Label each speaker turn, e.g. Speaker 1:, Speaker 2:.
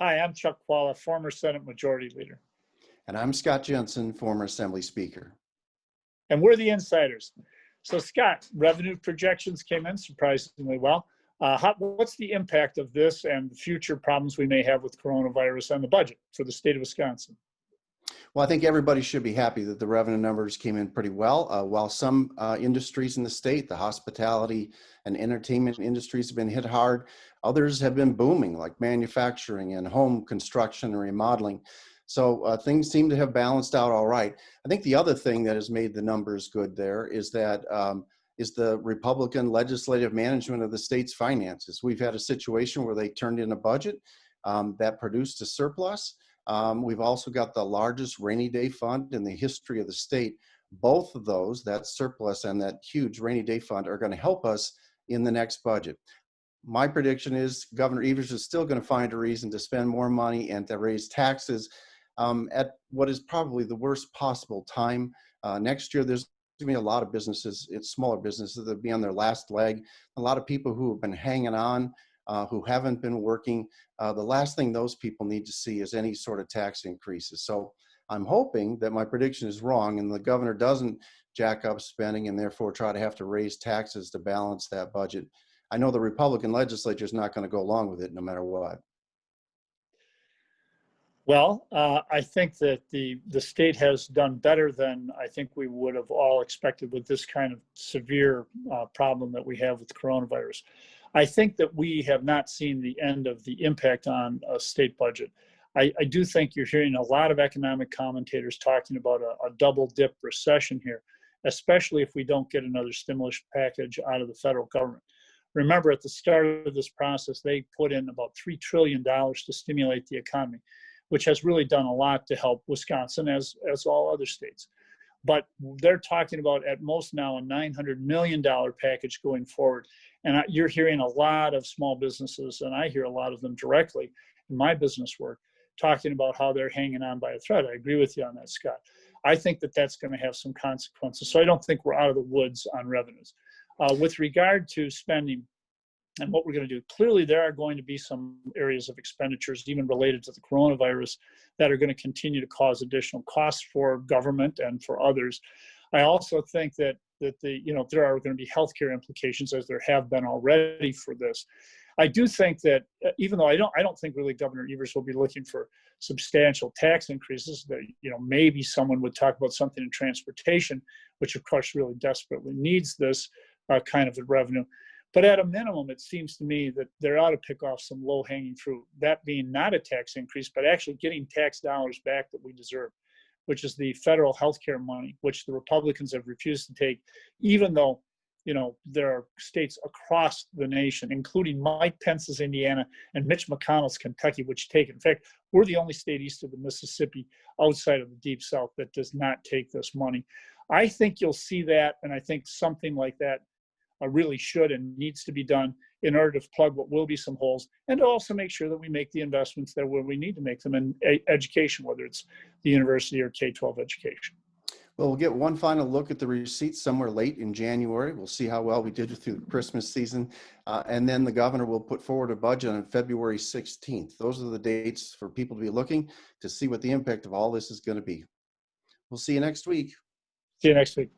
Speaker 1: Hi, I'm Chuck Chvala, former Senate Majority Leader.
Speaker 2: And I'm Scott Jensen, former Assembly Speaker.
Speaker 1: And we're the Insiders. So Scott, revenue projections came in surprisingly well. What's the impact of this and the future problems we may have with coronavirus on the budget for the state of Wisconsin?
Speaker 2: Well, I think everybody should be happy that the revenue numbers came in pretty well. While some industries in the state, the hospitality and entertainment industries have been hit hard, others have been booming, like manufacturing and home construction and remodeling. So things seem to have balanced out all right. I think the other thing that has made the numbers good there is that is the Republican legislative management of the state's finances. We've had a situation where they turned in a budget that produced a surplus. We've also got the largest rainy day fund in the history of the state. Both of those, that surplus and that huge rainy day fund, are going to help us in the next budget. My prediction is Governor Evers is still going to find a reason to spend more money and to raise taxes at what is probably the worst possible time. Next year, there's going to be a lot of businesses, it's smaller businesses, that'll be on their last leg. A lot of people who have been hanging on, who haven't been working. The last thing those people need to see is any sort of tax increases. So I'm hoping that my prediction is wrong and the governor doesn't jack up spending and therefore try to have to raise taxes to balance that budget. I know the Republican legislature is not going to go along with it no matter what.
Speaker 1: Well, I think that the state has done better than I think we would have all expected with this kind of severe problem that we have with coronavirus. I think that we have not seen the end of the impact on a state budget. I do think you're hearing a lot of economic commentators talking about a double dip recession here, especially if we don't get another stimulus package out of the federal government. Remember, at the start of this process, they put in about $3 trillion to stimulate the economy, which has really done a lot to help Wisconsin as all other states. But they're talking about at most now a $900 million package going forward. And you're hearing a lot of small businesses, and I hear a lot of them directly in my business work, talking about how they're hanging on by a thread. I agree with you on that, Scott. I think that that's going to have some consequences. So I don't think we're out of the woods on revenues. With regard to spending and what we're going to do, clearly there are going to be some areas of expenditures, even related to the coronavirus, that are going to continue to cause additional costs for government and for others. I also think that there are going to be healthcare implications, as there have been already for this. I do think that even though I don't think really Governor Evers will be looking for substantial tax increases, that maybe someone would talk about something in transportation, which of course really desperately needs this kind of revenue. But at a minimum, it seems to me that they ought to pick off some low-hanging fruit, that being not a tax increase, but actually getting tax dollars back that we deserve, which is the federal healthcare money, which the Republicans have refused to take, even though there are states across the nation, including Mike Pence's Indiana and Mitch McConnell's Kentucky, which take it. In fact, we're the only state east of the Mississippi outside of the Deep South that does not take this money. I think you'll see that, and I think something like that really should and needs to be done in order to plug what will be some holes, and to also make sure that we make the investments that where we need to make them in education, whether it's the university or K-12 education.
Speaker 2: Well, we'll get one final look at the receipts somewhere late in January. We'll see how well we did through the Christmas season. And then the governor will put forward a budget on February 16th. Those are the dates for people to be looking to see what the impact of all this is going to be. We'll see you next week.
Speaker 1: See you next week.